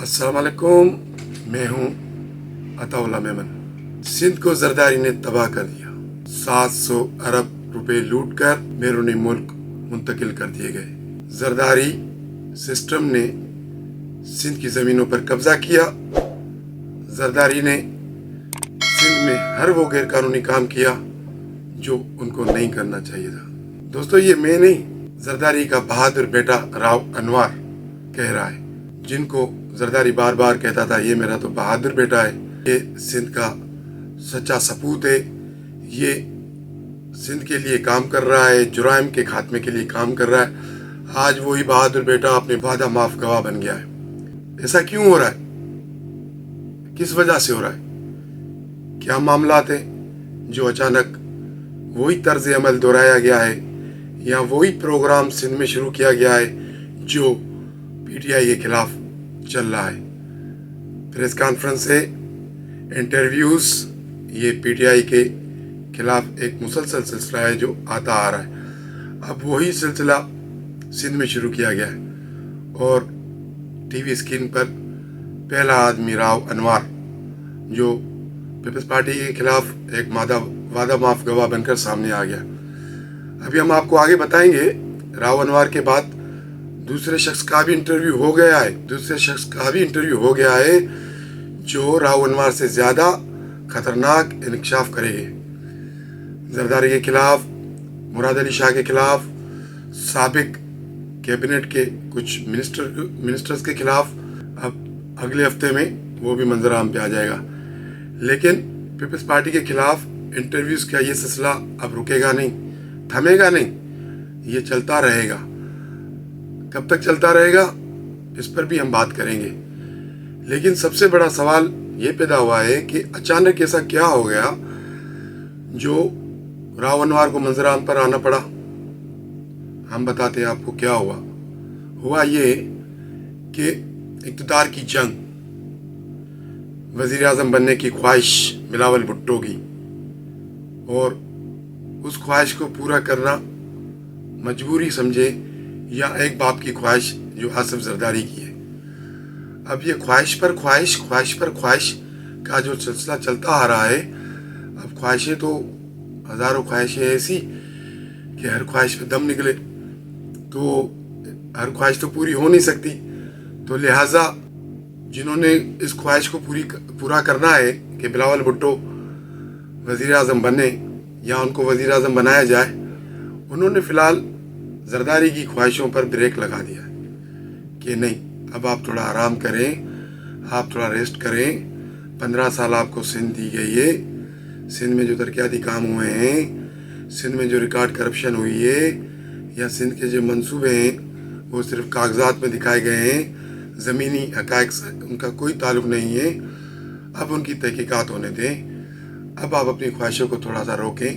अस्सलाम वालेकुम, मैं हूँ अताउल्लाह मेमन। सिंध को जरदारी ने तबाह कर दिया। 700 अरब रुपए लूट कर बैरून मुल्क मुंतकिल कर दिए गए। जरदारी सिस्टम ने सिंध की ज़मीनों पर कब्जा किया। जरदारी ने सिंध में हर वो गैर कानूनी काम किया जो उनको नहीं करना चाहिए था। दोस्तों, ये मैं नहीं, जरदारी का बहादुर बेटा राव अनवर कह रहा है, जिनको जरदारी बार बार कहता था ये मेरा तो बहादुर बेटा है, ये सिंध का सच्चा सपूत है, ये सिंध के लिए काम कर रहा है, जुराइम के खात्मे के लिए काम कर रहा है। आज वही बहादुर बेटा अपने वादा माफ गवाह बन गया है। ऐसा क्यों हो रहा है? किस वजह से हो रहा है? क्या मामलात हैं जो अचानक वही तर्ज अमल दोहराया गया है या वही प्रोग्राम सिंध में शुरू किया गया है जो पीटीआई के खिलाफ चल रहा है? प्रेस कॉन्फ्रेंस है, इंटरव्यूज़, ये पीटीआई के खिलाफ एक मुसलसल सिलसिला है जो आता आ रहा है। अब वही सिलसिला सिंध में शुरू किया गया है और टीवी स्क्रीन पर पहला आदमी राव अनवर, जो पीपल्स पार्टी के खिलाफ एक वादा माफ गवाह बनकर सामने आ गया। अभी हम आपको आगे बताएंगे। राव अनवर के बाद दूसरे शख्स का भी इंटरव्यू हो गया है जो राव अनवर से ज़्यादा खतरनाक इंकशाफ करेंगे। जरदारी के खिलाफ, मुराद अली शाह के खिलाफ, साबिक कैबिनेट के कुछ मिनिस्टर्स के खिलाफ अब अगले हफ्ते में वो भी मंजर आम पे आ जाएगा। लेकिन पीपल्स पार्टी के खिलाफ इंटरव्यूज़ का ये सिलसिला अब रुकेगा नहीं, थमेगा नहीं, ये चलता रहेगा। कब तक चलता रहेगा इस पर भी हम बात करेंगे। लेकिन सबसे बड़ा सवाल ये पैदा हुआ है कि अचानक ऐसा क्या हो गया जो राव अनवर को मंजराम पर आना पड़ा। हम बताते हैं आपको क्या हुआ ये कि इक़्तिदार की जंग, वज़ीर आज़म बनने की ख्वाहिश बिलावल भुट्टो की, और उस ख्वाहिश को पूरा करना मजबूरी समझे या एक बाप की ख्वाहिश जो आसिफ जरदारी की है। अब ये ख्वाहिश पर ख्वाहिश का जो सिलसिला चलता आ रहा है, अब ख्वाहिशें तो हज़ारों ख्वाहिशें ऐसी कि हर ख्वाहिश पे दम निकले, तो हर ख्वाहिश तो पूरी हो नहीं सकती। तो लिहाजा जिन्होंने इस ख्वाहिश को पूरा करना है कि बिलावल भुट्टो वज़ीर आज़म बने या उनको वज़ीर आज़म बनाया जाए, उन्होंने फ़िलहाल जरदारी की ख्वाहिशों पर ब्रेक लगा दिया कि नहीं, अब आप थोड़ा आराम करें, आप थोड़ा रेस्ट करें। 15 साल आपको सिंध दी गई है, सिंध में जो तरक्याती काम हुए हैं, सिंध में जो रिकॉर्ड करप्शन हुई है, या सिंध के जो मंसूबे हैं वो सिर्फ कागजात में दिखाए गए हैं, ज़मीनी हक़ाइक़ से उनका कोई ताल्लुक़ नहीं है। अब उनकी तहक़ीक़ात होने दें। अब आप अपनी ख्वाहिशों को थोड़ा सा रोकें।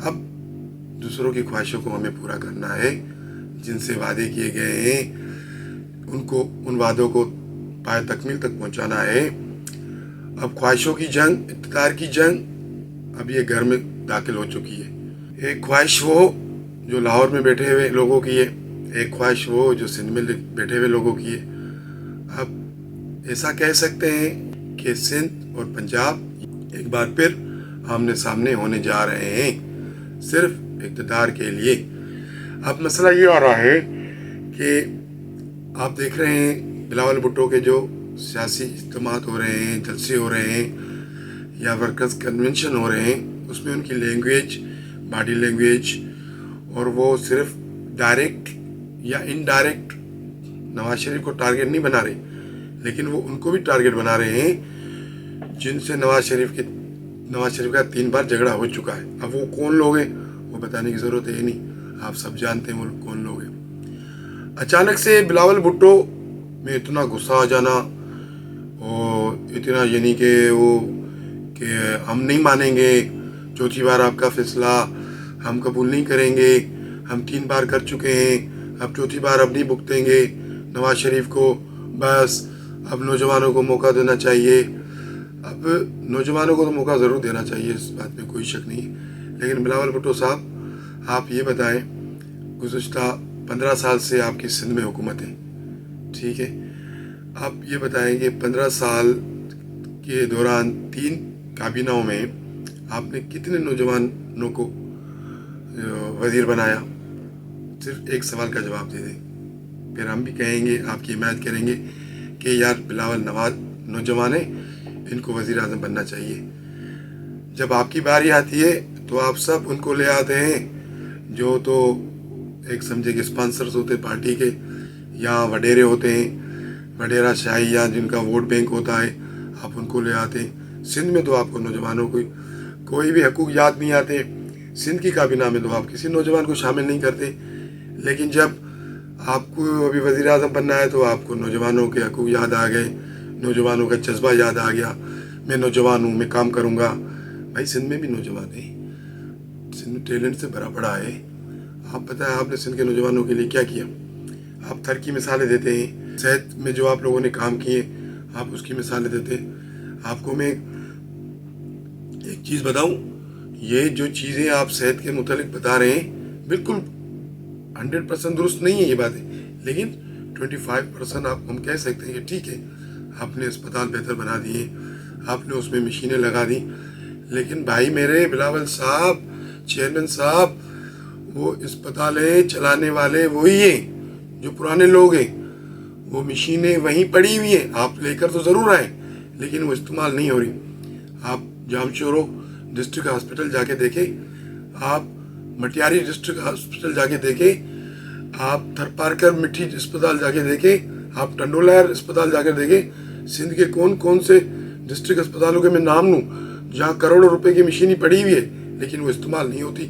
अब दूसरों की ख्वाहिशों को हमें पूरा करना है, जिनसे वादे किए गए हैं उनको, उन वादों को पाए तकमील तक पहुंचाना है। अब ख्वाहिशों की जंग, इक़्तिदार की जंग अब ये घर में दाखिल हो चुकी है। एक ख्वाहिश वो जो लाहौर में बैठे हुए लोगों की है, एक ख्वाहिश वो जो सिंध में बैठे हुए लोगों की है। अब ऐसा कह सकते हैं कि सिंध और पंजाब एक बार फिर आमने सामने होने जा रहे हैं, सिर्फ इक़्तिदार के लिए। अब मसला ये आ रहा है कि आप देख रहे हैं बिलावल भुट्टो के जो सियासी इज्तिमात हो रहे हैं, जलसे हो रहे हैं या वर्कर्स कन्वेंशन हो रहे हैं, उसमें उनकी लैंग्वेज, बॉडी लैंग्वेज, और वो सिर्फ डायरेक्ट या इनडायरेक्ट नवाज शरीफ को टारगेट नहीं बना रहे, लेकिन वो उनको भी टारगेट बना रहे हैं जिनसे नवाज शरीफ का 3 बार झगड़ा हो चुका है। अब वो कौन लोग हैं वो बताने की ज़रूरत है नहीं, आप सब जानते हैं वो कौन लोग हैं। अचानक से बिलावल भुट्टो में इतना गुस्सा आ जाना और इतना यानी कि वो कि हम नहीं मानेंगे, चौथी बार आपका फैसला हम कबूल नहीं करेंगे, हम 3 बार कर चुके हैं, अब चौथी बार अब नहीं भुगतेंगे नवाज शरीफ को, बस अब नौजवानों को मौका देना चाहिए। अब नौजवानों को तो मौका ज़रूर देना चाहिए, इस बात में कोई शक नहीं है। लेकिन बिलावल भुट्टो साहब, आप ये बताएं, गुज़श्ता 15 साल से आपकी सिंध में हुकूमत है, ठीक है, آپ یہ بتائیں کہ 15 سال کے دوران 3 کابینوں میں آپ نے کتنے نوجوانوں کو وزیر بنایا؟ صرف ایک سوال کا جواب دے دیں، پھر ہم بھی کہیں گے، آپ کی حمایت کریں گے کہ یار بلاول نواز نوجوان ہیں، ان کو وزیر اعظم بننا چاہیے۔ جب آپ کی باری آتی ہے تو آپ سب ان کو لے آتے ہیں جو تو ایک سمجھے کہ اسپانسرز ہوتے پارٹی کے، یا وڈیرے ہوتے ہیں، وڈیرا شاہی یا جن کا ووٹ بینک ہوتا ہے، آپ ان کو لے آتے ہیں۔ سندھ میں تو آپ کو نوجوانوں کو کوئی بھی حقوق یاد نہیں آتے، سندھ کی کابینہ میں تو آپ کسی نوجوان کو شامل نہیں کرتے، لیکن جب آپ کو ابھی وزیر اعظم بننا ہے تو آپ کو نوجوانوں کے حقوق یاد آ گئے، نوجوانوں کا جذبہ یاد آ گیا، میں نوجوان ہوں، میں کام کروں گا۔ بھائی سندھ میں بھی نوجوان ہیں، سندھ میں ٹیلنٹ سے بھرا پڑا ہے۔ آپ بتائیں آپ نے سندھ کے نوجوانوں کے لیے کیا کیا؟ آپ تھر کی مثالیں دیتے ہیں، صحت میں جو آپ لوگوں نے کام کیے آپ اس کی مثالیں دیتے ہیں۔ آپ کو میں ایک چیز بتاؤں، یہ جو چیزیں آپ صحت کے متعلق بتا رہے ہیں بالکل 100% درست نہیں ہے یہ باتیں، لیکن 25% آپ ہم کہہ سکتے ہیں کہ ٹھیک ہے، آپ نے اسپتال بہتر بنا دیے، آپ نے اس میں مشینیں لگا دی، لیکن بھائی میرے بلاول صاحب، چیئرمین صاحب، وہ اسپتالیں چلانے والے وہی ہیں جو پرانے لوگ ہیں، وہ مشینیں وہیں پڑی ہوئی ہیں، آپ لے کر تو ضرور آئیں لیکن وہ استعمال نہیں ہو رہی۔ آپ جام شورو ڈسٹرکٹ ہاسپٹل جا کے دیکھیں، آپ مٹیاری ڈسٹرکٹ ہاسپٹل جا کے دیکھیں، آپ تھر پارکر مٹھی اسپتال جا کے دیکھیں، آپ ٹنڈولیر اسپتال جا کے دیکھیں۔ سندھ کے کون کون سے ڈسٹرکٹ اسپتالوں کے میں نام لوں جہاں کروڑوں روپے کی مشینیں پڑی ہوئی ہے لیکن وہ استعمال نہیں ہوتی،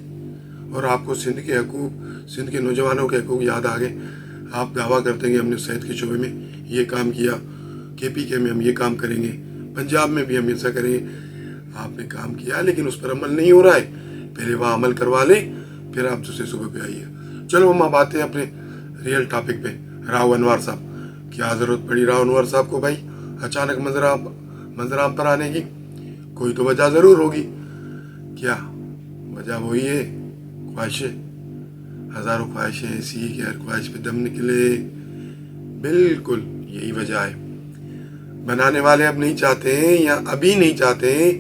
اور آپ کو سندھ کے حقوق، سندھ کے نوجوانوں کے حقوق یاد آ گئے۔ آپ دعویٰ کرتے ہیں کہ ہم نے صحت کے شعبے میں یہ کام کیا، KPK میں ہم یہ کام کریں گے، پنجاب میں بھی ہم ایسا کریں گے۔ آپ نے کام کیا لیکن اس پر عمل نہیں ہو رہا ہے، پہلے وہاں عمل کروا لیں پھر آپ دوسرے صوبے پہ آئیے۔ چلو ہم اب آتے ہیں اپنے ریئل ٹاپک پہ، راؤ انور صاحب۔ کیا ضرورت پڑی راؤ انور صاحب کو بھائی اچانک منظرعام پر آنے کی؟ کوئی تو وجہ ضرور ہوگی۔ کیا وجہ وہی ہے؟ خواہشیں، ہزاروں خواہشیں ایسی کہ ہر خواہش پہ دم نکلے، بالکل یہی وجہ ہے۔ بنانے والے اب نہیں چاہتے ہیں یا ابھی نہیں چاہتے ہیں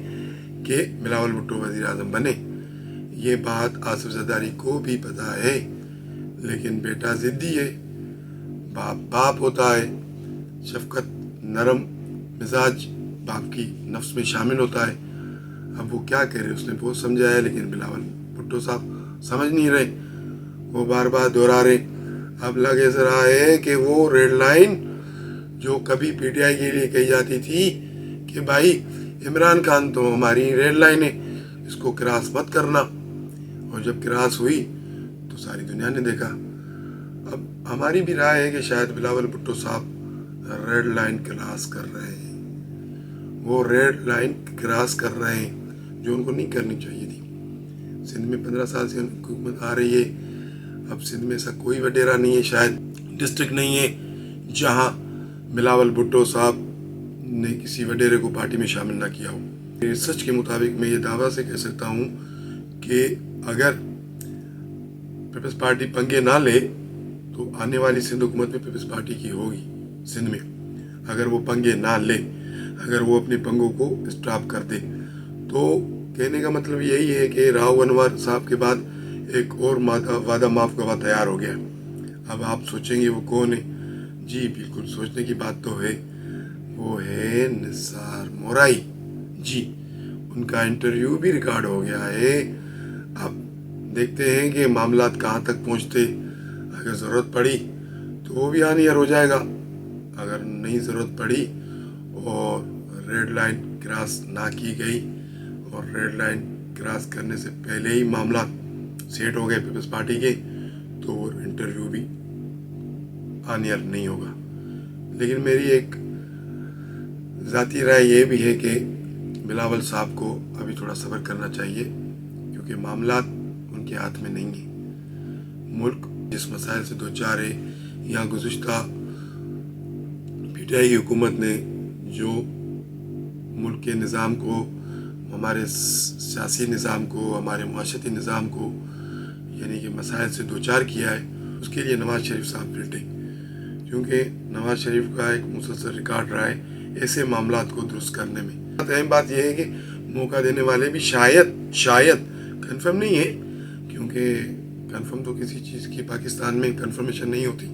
کہ بلاول بھٹو وزیر اعظم بنے، یہ بات آصف زرداری کو بھی پتا ہے، لیکن بیٹا ضدی ہے، باپ ہوتا ہے، شفقت، نرم مزاج باپ کی نفس میں شامل ہوتا ہے۔ اب وہ کیا کہہ رہے، اس نے بہت سمجھایا لیکن بلاول بھٹو صاحب سمجھ نہیں رہے، وہ بار بار دہرا رہے۔ اب لگ اس رہا ہے کہ وہ ریڈ لائن جو کبھی PTI کے لیے کہی جاتی تھی کہ بھائی عمران خان تو ہماری ریڈ لائن ہے، اس کو کراس مت کرنا، اور جب کراس ہوئی تو ساری دنیا نے دیکھا۔ اب ہماری بھی رائے ہے کہ شاید بلاول بھٹو صاحب ریڈ لائن کراس کر رہے ہیں، وہ ریڈ لائن کراس کر رہے ہیں جو ان کو نہیں کرنی چاہیے تھی۔ سندھ میں 15 سال سے حکومت آ رہی ہے، اب سندھ میں ایسا کوئی وڈیرا نہیں ہے، شاید ڈسٹرکٹ نہیں ہے جہاں بلاول بھٹو صاحب نے کسی وڈیرے کو پارٹی میں شامل نہ کیا ہو۔ ریسرچ کے مطابق میں یہ دعویٰ سے کہہ سکتا ہوں کہ اگر پیپلز پارٹی پنگے نہ لے تو آنے والی سندھ حکومت میں پیپلز پارٹی کی ہوگی سندھ میں، اگر وہ پنگے نہ لے، اگر وہ اپنے پنگوں کو اسٹاپ کر دے۔ تو کہنے کا مطلب یہی ہے کہ راؤ انور صاحب کے بعد ایک اور وعدہ معاف گواہ تیار ہو گیا۔ اب آپ سوچیں گے وہ کون ہے؟ جی بالکل سوچنے کی بات تو ہے، وہ ہے نثار مورائی جی، ان کا انٹرویو بھی ریکارڈ ہو گیا ہے۔ اب دیکھتے ہیں کہ معاملات کہاں تک پہنچتے، اگر ضرورت پڑی تو وہ بھی آن ایئر ہو جائے گا، اگر نہیں ضرورت پڑی اور ریڈ لائن کراس نہ کی گئی اور ریڈ لائن کراس کرنے سے پہلے ہی معاملات سیٹ ہو گئے پیپلز پارٹی کے، تو وہ انٹرویو بھی آن ایئر نہیں ہوگا۔ لیکن میری ایک ذاتی رائے یہ بھی ہے کہ بلاول صاحب کو ابھی تھوڑا صبر کرنا چاہیے، کیونکہ معاملات ان کے ہاتھ میں نہیں ہیں۔ ملک جس مسائل سے دوچار ہے، یہاں گزشتہ PTI کی حکومت نے جو ملک کے نظام کو، ہمارے سیاسی نظام کو، ہمارے معاشرتی نظام کو یعنی کہ مسائل سے دوچار کیا ہے، اس کے لیے نواز شریف صاحب فلٹے، क्योंकि नवाज शरीफ का एक मुसलसल रिकॉर्ड रहा है ऐसे मामलात को दुरुस्त करने में। अहम बात यह है कि मौका देने वाले भी शायद कंफर्म नहीं है, क्योंकि कंफर्म तो किसी चीज़ की पाकिस्तान में कंफर्मेशन नहीं होती,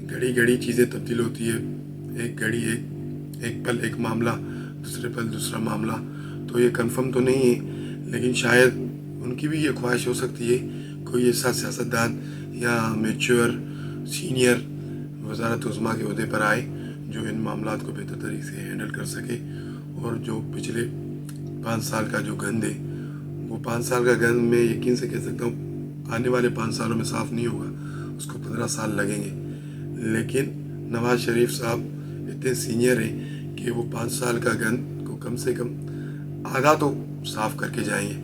घड़ी घड़ी चीज़ें तब्दील होती है, एक घड़ी एक पल एक मामला, दूसरे पल दूसरा मामला, तो ये कंफर्म तो नहीं है। लेकिन शायद उनकी भी ये ख्वाहिश हो सकती है कोई ऐसा सियासतदान या मैच्योर सीनियर वजारत उज़्मा के अहदे पर आए जो इन मामलात को बेहतर तरीके से हैंडल कर सके, और जो पिछले 5 साल का जो गंद है वो 5 साल का गंद मैं यकीन से कह सकता हूँ आने वाले 5 सालों में साफ़ नहीं होगा, उसको 15 साल लगेंगे। लेकिन नवाज शरीफ साहब इतने सीनियर हैं कि वो 5 साल का गंद को कम से कम आधा तो साफ़ करके जाएंगे।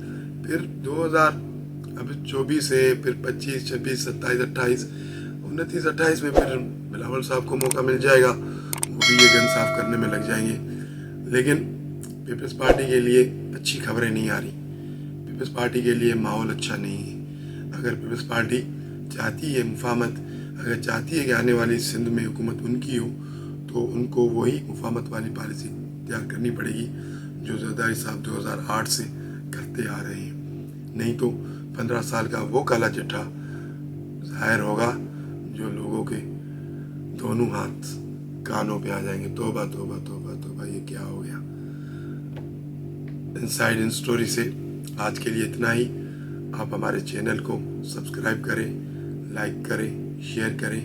फिर 2024 है, फिर 25, 26, 27, 28, 29, 28 में फिर बिलावल साहब को मौका मिल जाएगा, वो भी ये गन साफ करने में लग जाएंगे। लेकिन पीपल्स पार्टी के लिए अच्छी खबरें नहीं आ रही, पीपल्स पार्टी के लिए माहौल अच्छा नहीं है। अगर पीपल्स पार्टी चाहती है मुफाहमत, अगर चाहती है कि आने वाली सिंध में हुकूमत उनकी हो, तो उनको वही मुफाहमत वाली पॉलिसी तैयार करनी पड़ेगी जो जरदारी साहब 2008 से करते आ रहे हैं। नहीं तो 15 साल का वो काला चिट्ठा जाहिर होगा जो लोगों के दोनों हाथ कानों पे आ जाएंगे। तौबा तौबा तौबा तौबा, ये क्या हो गया। इनसाइड इन स्टोरी से आज के लिए इतना ही। आप हमारे चैनल को सब्सक्राइब करें, लाइक करें, शेयर करें